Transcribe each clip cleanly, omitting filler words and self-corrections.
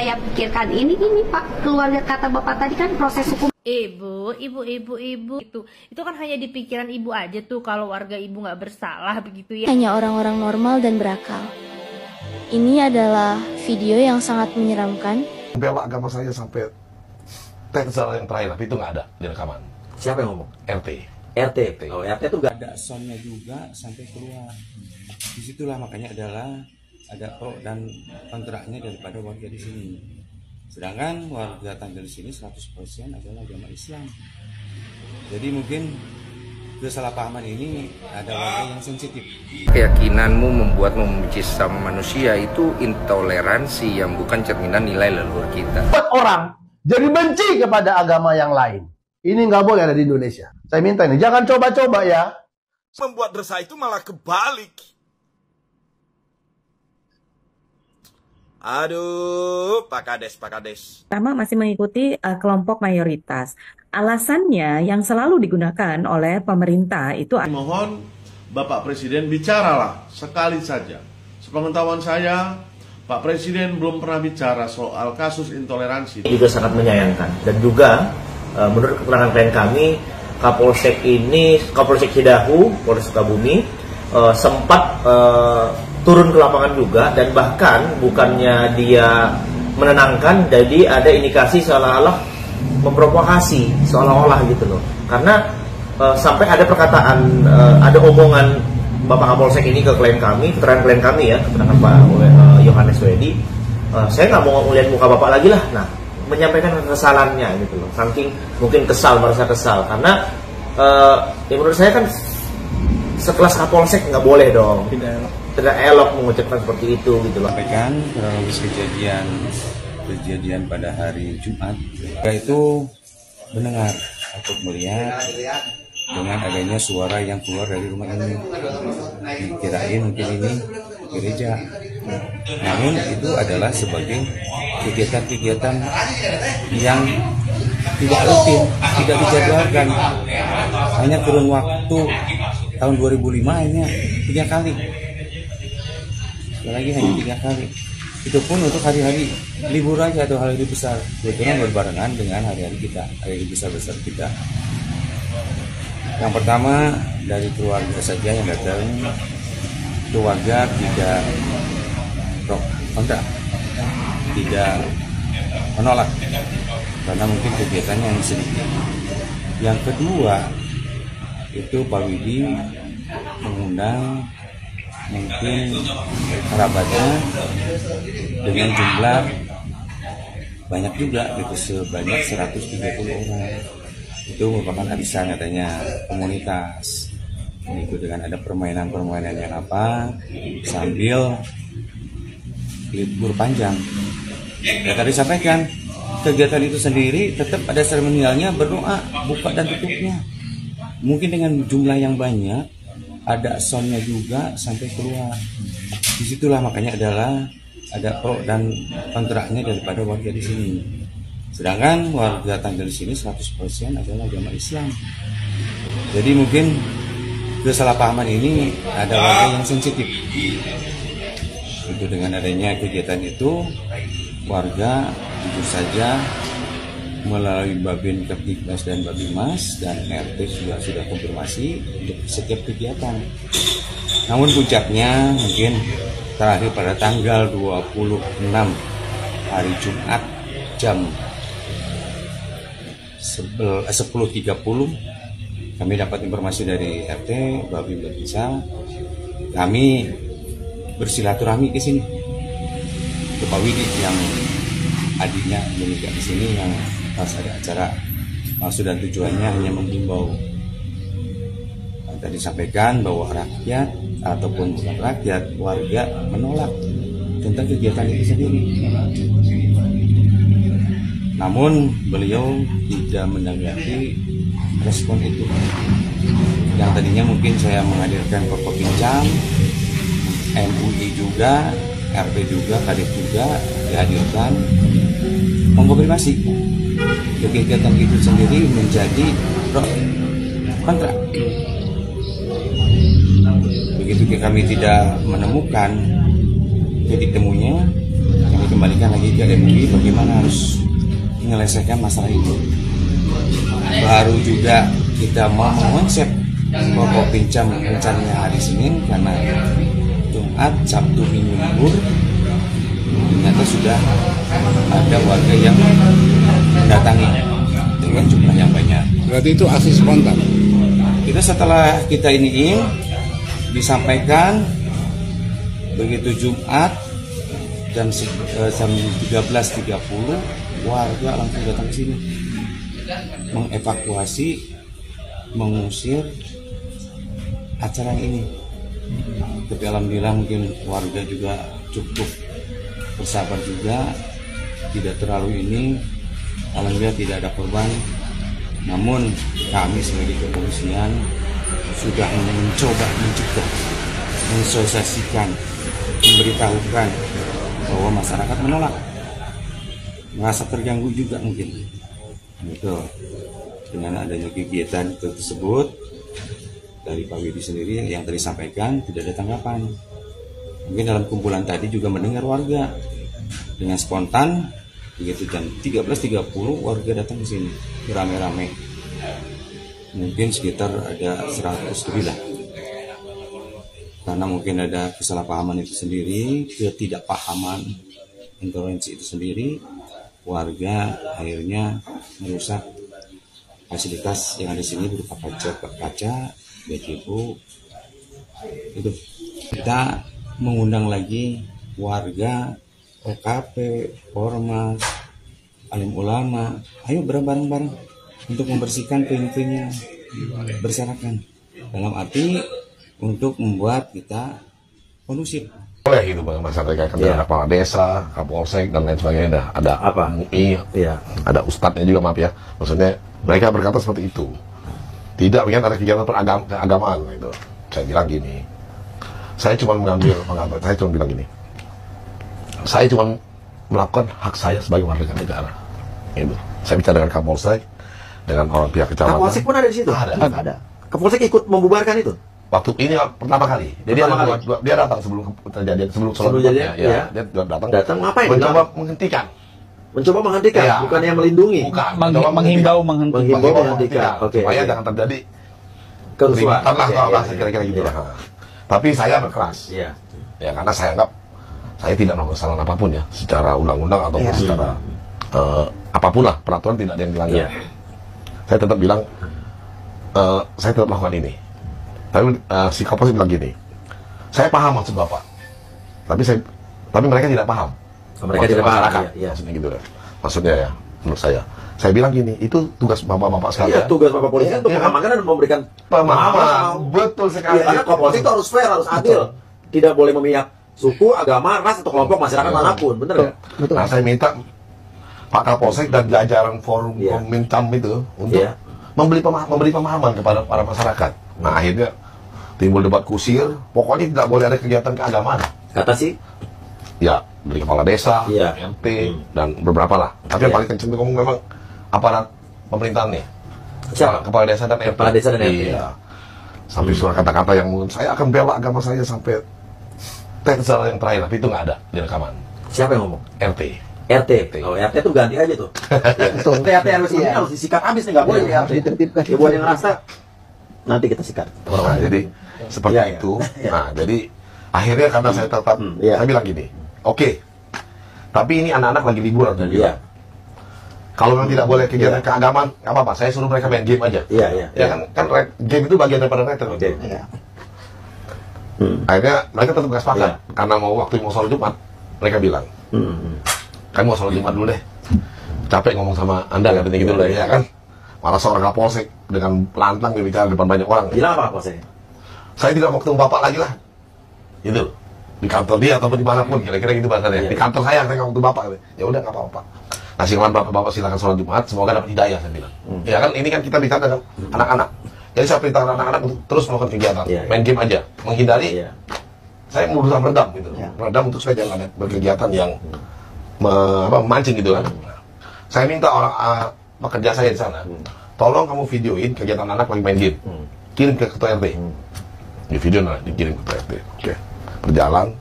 saya pikirkan ini Pak, keluarga kata Bapak tadi kan proses hukum. Ibu, itu kan hanya di pikiran ibu aja tuh kalau warga ibu nggak bersalah begitu ya. Hanya orang-orang normal dan berakal. Ini adalah video yang sangat menyeramkan. Bela agama saya sampai teksal yang terakhir, tapi itu nggak ada di rekaman. Siapa yang ngomong? RT. Oh, RT itu nggak ada soundnya juga sampai keluar. Disitulah makanya adalah ada pro dan kontraknya daripada warga di sini. Sedangkan warga Tanggal di sini 100% adalah agama Islam. Jadi mungkin kesalahpahaman ini ada warga yang sensitif. Keyakinanmu membuatmu membenci sama manusia itu intoleransi yang bukan cerminan nilai leluhur kita. Buat orang jadi benci kepada agama yang lain. Ini nggak boleh ada di Indonesia. Saya minta ini, jangan coba-coba ya. Membuat resah itu malah kebalik. Aduh, Pak Kades. Pertama masih mengikuti kelompok mayoritas. Alasannya yang selalu digunakan oleh pemerintah itu. Mohon Bapak Presiden bicaralah sekali saja. Sepengetahuan saya, Pak Presiden belum pernah bicara soal kasus intoleransi. juga sangat menyayangkan. Dan juga menurut keterangan klien kami, Kapolsek Cidahu, Polres Sukabumi, sempat turun ke lapangan juga, dan bahkan bukannya dia menenangkan, jadi ada indikasi seolah-olah memprovokasi, seolah-olah gitu loh. Karena sampai ada perkataan, ada omongan Bapak Kapolsek ini ke klien kami, keterangan klien kami ya, keterangan Pak Yohanes Wedi, saya nggak mau ngeliat muka Bapak lagi lah. Nah, menyampaikan kekesalannya gitu loh, saking mungkin merasa kesal, karena ya menurut saya kan sekelas Kapolsek nggak boleh dong, tidak elok mengucapkan seperti itu gitu loh. Sampaikan kronologis kejadian pada hari Jumat, yaitu mendengar atau melihat dengan adanya suara yang keluar dari rumah ini. Dikirain mungkin ini gereja, namun itu adalah sebagai kegiatan-kegiatan yang tidak rutin, tidak dijadwalkan. Hanya kurun waktu tahun 2005 hanya 3 kali. Sekali lagi hanya 3 kali. Itu pun untuk hari-hari libur aja atau hari-hari besar. Kebetulan berbarengan dengan hari-hari kita, hari-hari besar-besar kita. Yang pertama dari keluarga saja yang datang, keluarga tidak kontra, tidak menolak karena mungkin kegiatannya yang sedikit. Yang kedua itu Pak Widi mengundang mungkin kerabatnya dengan jumlah banyak juga, gitu, sebanyak 130 orang. Itu merupakan arisan katanya komunitas. Itu dengan ada permainan-permainan yang apa sambil libur panjang. Ya tadi sampaikan, kegiatan itu sendiri tetap ada seremonialnya, berdoa, buka dan tutupnya. Mungkin dengan jumlah yang banyak, ada soundnya juga sampai keluar. Disitulah makanya adalah ada pro dan kontraknya daripada warga di sini. Sedangkan warga Tanggal di sini 100% adalah agama Islam. Jadi mungkin kesalahpahaman ini ada warga yang sensitif. Itu dengan adanya kegiatan itu, warga jujur saja melalui Babin Kepdiknas dan Babimas dan RT juga sudah konfirmasi untuk setiap kegiatan. Namun puncaknya mungkin terakhir pada tanggal 26 hari Jumat jam 10.30 kami dapat informasi dari RT Babin Babinsa, kami bersilaturahmi ke sini ke Pak Widi yang adiknya menikah di sini, yang pas ada acara. Maksud dan tujuannya hanya menghimbau. Tadi disampaikan bahwa rakyat ataupun bukan rakyat, warga menolak tentang kegiatan itu sendiri. Namun beliau tidak menanggapi respon itu. Yang tadinya mungkin saya menghadirkan Forkopincam, MUI juga, RP juga, Kadif juga dihadirkan mengkonfirmasi kegiatan itu sendiri menjadi pro kontra. Begitu kami tidak menemukan titik temunya, kami dikembalikan lagi ke MUI bagaimana harus menyelesaikan masalah itu. Baru juga kita mau mengonsep pokok pincam rencananya hari Senin karena Jumat, Sabtu, Minggu libur. Ternyata sudah ada warga yang mendatangi dengan jumlah yang banyak. Berarti itu aksi spontan. Setelah kita iniin disampaikan begitu Jumat jam 13.30 warga langsung datang ke sini mengevakuasi, mengusir acara ini. Tapi alhamdulillah mungkin warga juga cukup bersabar juga, tidak terlalu ini. Alhamdulillah tidak ada korban. Namun kami sebagai kepolisian sudah mencoba mencegah, mensosialisasikan, memberitahukan bahwa masyarakat menolak, merasa terganggu juga mungkin. Itu dengan adanya kegiatan tersebut dari Pak Widi sendiri yang tadi sampaikan tidak ada tanggapan. Mungkin dalam kumpulan tadi juga mendengar warga dengan spontan begitu jam 13.30 warga datang ke sini rame-rame. Mungkin sekitar ada 100 lebih lah. Karena mungkin ada kesalahpahaman itu sendiri, ketidakpahaman intoleransi itu sendiri, warga akhirnya merusak fasilitas yang ada di sini berupa kaca, gazebo. Itu kita mengundang lagi warga, OKP, Ormas, alim ulama, ayo bareng-bareng untuk membersihkan puing-puingnya berserakan. Dalam arti untuk membuat kita kondusif. Boleh gitu Bang, masyarakat ada kepala desa, kapolsek dan lain sebagainya. Ada MUI, ada ustadznya juga, maaf ya. Maksudnya mereka berkata seperti itu. Tidak ingin ada kegiatan keagamaan gitu. Saya bilang gini. Saya cuma mengambil pengambil, saya cuma bilang gini. Saya cuma melakukan hak saya sebagai warga negara. Gitu. Saya bicara dengan kapolsek, dengan orang pihak kecamatan. Kapolsek pun ada di situ? Ada. Kapolsek ikut membubarkan itu? Waktu ini pertama kali. Jadi dia datang sebelum terjadi, sebelum sholat ya. Dia datang ngapain? Mencoba menghentikan. Mencoba menghentikan, ya. Bukan yang melindungi. Bukan. Menghimbau menghentikan. Oke. Supaya jangan terjadi kerusuhan. Kira-kira gitu. Tapi saya berkeras. Ya, karena saya anggap saya tidak melakukan kesalahan apapun ya, secara undang-undang ataupun secara apapun lah, peraturan tidak ada yang dilanggar. Saya tetap bilang saya tetap melakukan ini. Tapi si Kapolsek bilang gini, saya paham maksud Bapak, tapi mereka tidak paham. Mereka tidak paham. Maksudnya gitu ya. Maksudnya ya, menurut saya bilang gini, itu tugas bapak-bapak sekalian. Iya, tugas bapak polisi untuk mengamankan dan memberikan pemahaman. Betul sekali. Karena Kapolsek itu harus fair, harus adil, tidak boleh memihak suku, agama, ras atau kelompok masyarakat manapun, benar nggak? Nah, saya minta Pak Kapolsek dan jajaran forum Mintam itu untuk memberi pemahaman kepada para masyarakat. Nah, akhirnya timbul debat kusir, pokoknya tidak boleh ada kegiatan keagamaan. Kata sih? Ya, dari kepala desa, RT, dan beberapa lah. Tapi yang paling kenceng itu ngomong memang aparat pemerintahan nih. Siapa? Kepala desa dan RT. Kepala desa dan RT. Iya. Sampai suara kata-kata yang mungkin saya akan bela agama saya sampai tersal yang terakhir, tapi itu nggak ada di rekaman. Siapa yang ngomong? RT. RT. Oh, RT tuh ganti aja tuh. RT harus disikat habis nih, nggak boleh ya. Ya buat yang ngerasa nanti kita sikat. Nah, jadi seperti itu. Nah, jadi akhirnya karena saya tetap saya bilang gini, oke, tapi ini anak-anak lagi liburan. Kalau memang tidak boleh kegiatan keagamaan, nggak apa-apa. Saya suruh mereka main game aja. Ya kan game itu bagian daripada retret. Akhirnya mereka tetap nggak sepakat karena mau sholat Jumat. Mereka bilang, kami mau sholat Jumat dulu deh. Capek ngomong sama Anda katanya gitu lah ya kan. Malah seorang Kapolsek dengan lantang berbicara di depan banyak orang. Bilang apa Kapolsek? Saya tidak mau ketemu Bapak lagi lah. Gitu. Di kantor dia ataupun dimanapun, kira-kira gitu bahasanya. Di kantor saya nggak ketemu Bapak. Ya udah nggak apa-apa. Nah, silakan Bapak silakan sholat Jumat. Semoga dapat hidayah, saya bilang. Ya kan ini kan kita bicara dengan anak-anak. Jadi saya perintahkan anak-anak untuk terus melakukan kegiatan, main game aja, menghindari. Saya berusaha meredam gitu, meredam untuk supaya jangan ada berkegiatan yang memancing gitu kan. Saya minta orang pekerja saya di sana, tolong kamu videoin kegiatan anak lagi main game, kirim ke ketua RT. Di video dikirim ke ketua RT. Oke. Berjalan,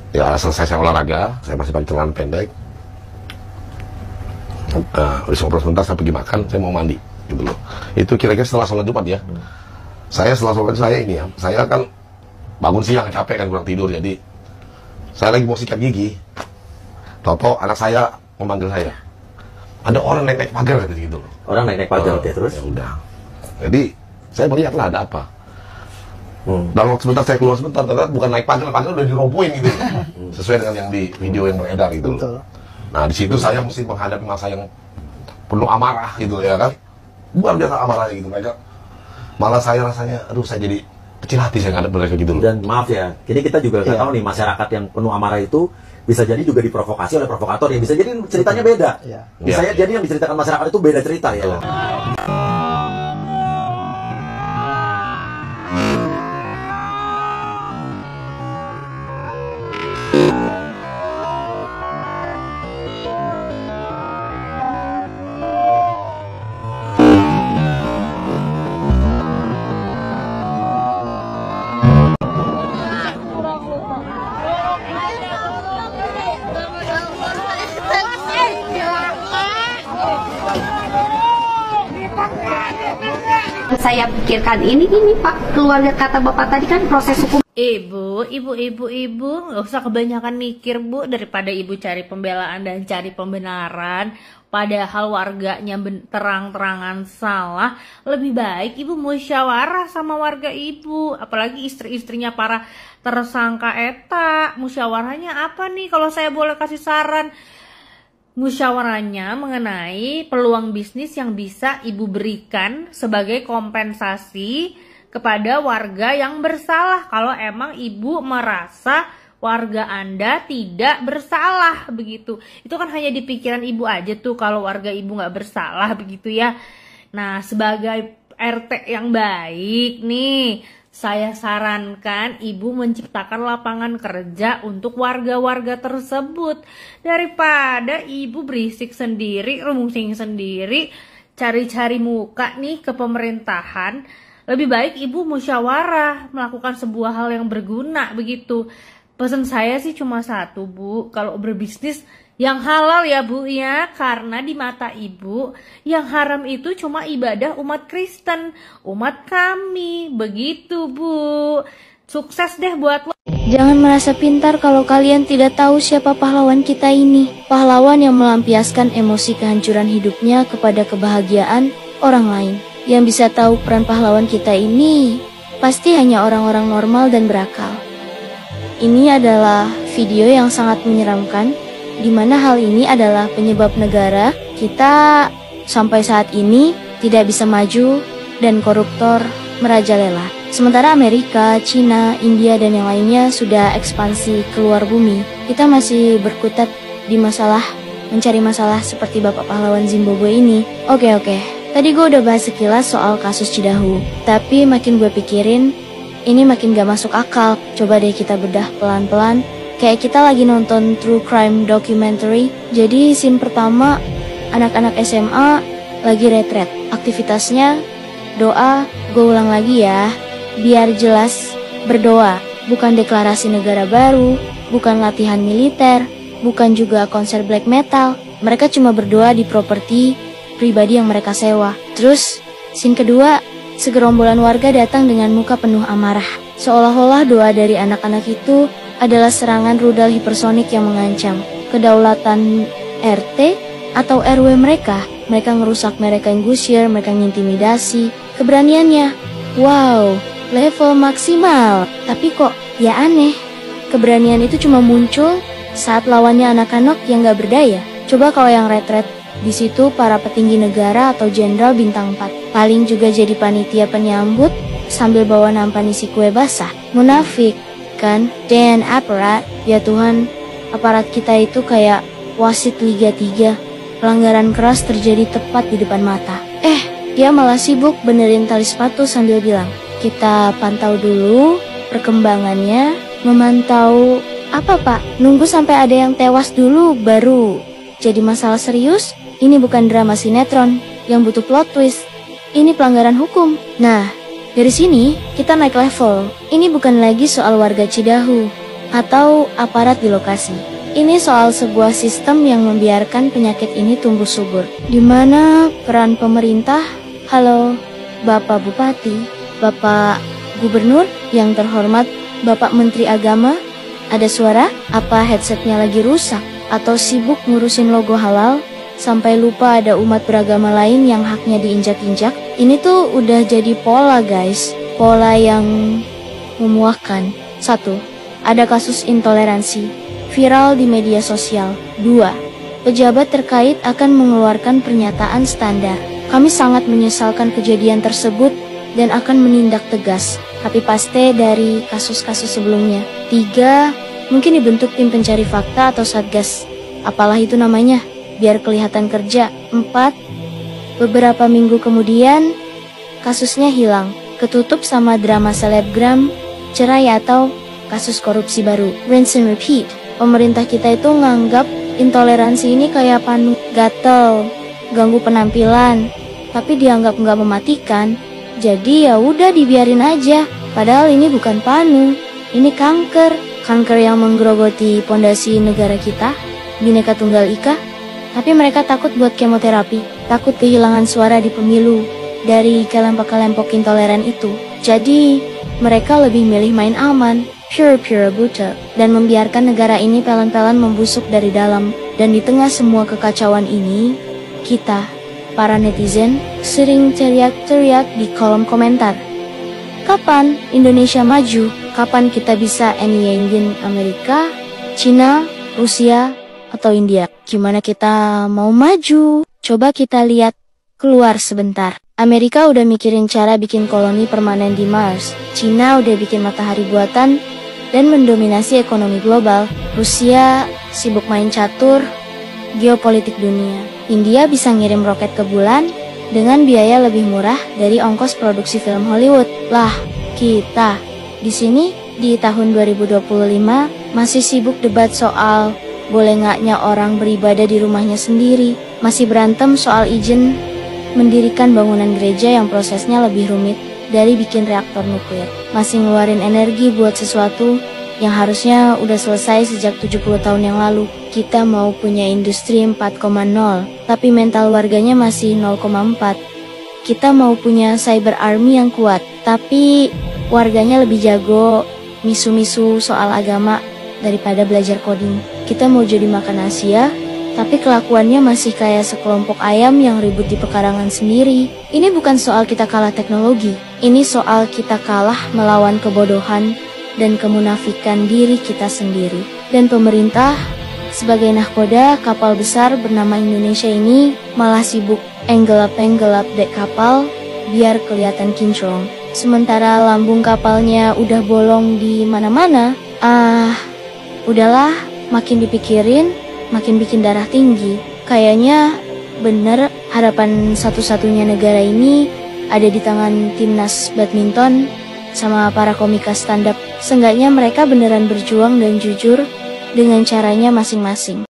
Ya selesai saya olahraga, saya masih pakai celana pendek. Udah ngobrol sebentar, saya pergi makan, saya mau mandi gitu loh. Itu kira-kira setelah sholat Jumat ya. Saya setelah sholat saya kan bangun siang capek kan, kurang tidur, jadi saya lagi mau sikat gigi. Toto anak saya memanggil saya. Ada orang naik pagar gitu loh. Orang naik pagar, oke, terus? Ya udah. Jadi saya melihatlah ada apa. Dalam waktu sebentar saya keluar sebentar, ternyata bukan naik pagar udah dirobohin gitu. Sesuai dengan yang di video yang beredar gitu loh. Nah di situ saya mesti menghadapi masa yang penuh amarah gitu ya kan. Luar biasa amarahnya gitu mereka. Malah saya rasanya, aduh saya jadi kecil hati saya ngadep mereka gitu loh. Dan maaf ya, jadi kita juga nggak tahu nih masyarakat yang penuh amarah itu bisa jadi juga diprovokasi oleh provokator ya. Bisa jadi ceritanya beda. Bisa jadi yang diceritakan masyarakat itu beda cerita ya. Saya pikirkan ini Pak, keluarga kata Bapak tadi kan proses hukum. Ibu, nggak usah kebanyakan mikir Bu, daripada ibu cari pembelaan dan cari pembenaran, padahal warganya terang-terangan salah. Lebih baik ibu musyawarah sama warga ibu, apalagi istri-istrinya para tersangka eta. Musyawarahnya apa nih kalau saya boleh kasih saran? Musyawarahnya mengenai peluang bisnis yang bisa ibu berikan sebagai kompensasi kepada warga yang bersalah kalau emang ibu merasa warga Anda tidak bersalah begitu. Itu kan hanya di pikiran ibu aja tuh kalau warga ibu nggak bersalah begitu ya. Nah sebagai RT yang baik nih, saya sarankan ibu menciptakan lapangan kerja untuk warga-warga tersebut. Daripada ibu berisik sendiri, rumusing sendiri, cari-cari muka nih ke pemerintahan, lebih baik ibu musyawarah, melakukan sebuah hal yang berguna begitu. Pesan saya sih cuma satu Bu, kalau berbisnis yang halal ya Bu ya, karena di mata ibu yang haram itu cuma ibadah umat Kristen, umat kami, begitu Bu. Sukses deh buat lo. Jangan merasa pintar kalau kalian tidak tahu siapa pahlawan kita ini. Pahlawan yang melampiaskan emosi kehancuran hidupnya kepada kebahagiaan orang lain. Yang bisa tahu peran pahlawan kita ini pasti hanya orang-orang normal dan berakal. Ini adalah video yang sangat menyeramkan, di mana hal ini adalah penyebab negara kita sampai saat ini tidak bisa maju dan koruptor merajalela. Sementara Amerika, Cina, India, dan yang lainnya sudah ekspansi keluar bumi. Kita masih berkutat di mencari masalah seperti Bapak Pahlawan Zimbabwe ini. Oke. Tadi gue udah bahas sekilas soal kasus Cidahu. Tapi makin gue pikirin, ini makin gak masuk akal. Coba deh kita bedah pelan-pelan. Kayak kita lagi nonton true crime documentary. Jadi scene pertama, anak-anak SMA lagi retret. Aktivitasnya doa, gue ulang lagi ya, biar jelas, berdoa. Bukan deklarasi negara baru, bukan latihan militer, bukan juga konser black metal. Mereka cuma berdoa di properti pribadi yang mereka sewa. Terus scene kedua, segerombolan warga datang dengan muka penuh amarah. Seolah-olah doa dari anak-anak itu adalah serangan rudal hipersonik yang mengancam kedaulatan RT atau RW mereka. Mereka ngerusak, mereka yang gusir, mereka ngintimidasi. Keberaniannya, wow, level maksimal. Tapi kok ya aneh, keberanian itu cuma muncul saat lawannya anak-anak yang gak berdaya. Coba kalau yang retret, di situ para petinggi negara atau jenderal bintang 4. Paling juga jadi panitia penyambut sambil bawa nampan isi kue basah. Munafik kan? Dan aparat, ya Tuhan, aparat kita itu kayak wasit Liga 3. Pelanggaran keras terjadi tepat di depan mata. Dia malah sibuk benerin tali sepatu sambil bilang, kita pantau dulu perkembangannya. Memantau apa Pak? Nunggu sampai ada yang tewas dulu baru jadi masalah serius? Ini bukan drama sinetron yang butuh plot twist. Ini pelanggaran hukum. Nah, dari sini kita naik level. Ini bukan lagi soal warga Cidahu. atau aparat di lokasi. Ini soal sebuah sistem yang membiarkan penyakit ini tumbuh subur, di mana peran pemerintah, halo, Bapak Bupati, Bapak Gubernur, yang terhormat Bapak Menteri Agama, ada suara? Apa headsetnya lagi rusak? Atau sibuk ngurusin logo halal? Sampai lupa ada umat beragama lain yang haknya diinjak-injak? Ini tuh udah jadi pola guys, pola yang memuakkan. 1. Ada kasus intoleransi, viral di media sosial. 2. Pejabat terkait akan mengeluarkan pernyataan standar. Kami sangat menyesalkan kejadian tersebut dan akan menindak tegas. Copy paste dari kasus-kasus sebelumnya. 3. Mungkin dibentuk tim pencari fakta atau satgas, apalah itu namanya, biar kelihatan kerja. 4. Beberapa minggu kemudian, kasusnya hilang, ketutup sama drama selebgram, cerai atau kasus korupsi baru. Rinse and repeat. Pemerintah kita itu nganggap intoleransi ini kayak panu, gatel, ganggu penampilan, tapi dianggap nggak mematikan. Jadi ya udah dibiarin aja. Padahal ini bukan panu, ini kanker. Kanker yang menggerogoti pondasi negara kita, Bhinneka Tunggal Ika. Tapi mereka takut buat kemoterapi, takut kehilangan suara di pemilu dari kelompok-kelompok intoleran itu. Jadi mereka lebih milih main aman, pure buta, dan membiarkan negara ini pelan-pelan membusuk dari dalam. Dan di tengah semua kekacauan ini, kita, para netizen, sering teriak-teriak di kolom komentar. Kapan Indonesia maju? Kapan kita bisa anyingin Amerika, Cina, Rusia, atau India? Gimana kita mau maju? Coba kita lihat keluar sebentar. Amerika udah mikirin cara bikin koloni permanen di Mars. Cina udah bikin matahari buatan dan mendominasi ekonomi global. Rusia sibuk main catur, geopolitik dunia. India bisa ngirim roket ke bulan dengan biaya lebih murah dari ongkos produksi film Hollywood. Lah, kita di sini di tahun 2025 masih sibuk debat soal boleh ngaknya orang beribadah di rumahnya sendiri. Masih berantem soal izin mendirikan bangunan gereja yang prosesnya lebih rumit dari bikin reaktor nuklir. Masih ngeluarin energi buat sesuatu yang harusnya udah selesai sejak 70 tahun yang lalu. Kita mau punya industri 4,0, tapi mental warganya masih 0,4. Kita mau punya cyber army yang kuat, tapi warganya lebih jago misu-misu soal agama daripada belajar coding. Kita mau jadi makan Asia, tapi kelakuannya masih kayak sekelompok ayam yang ribut di pekarangan sendiri. Ini bukan soal kita kalah teknologi, ini soal kita kalah melawan kebodohan dan kemunafikan diri kita sendiri. Dan pemerintah sebagai nahkoda kapal besar bernama Indonesia ini malah sibuk enggelap-enggelap dek kapal biar kelihatan kinclong. Sementara lambung kapalnya udah bolong di mana-mana. Udahlah, makin dipikirin makin bikin darah tinggi. Kayaknya bener harapan satu-satunya negara ini ada di tangan timnas badminton sama para komika stand up. Seenggaknya mereka beneran berjuang dan jujur dengan caranya masing-masing.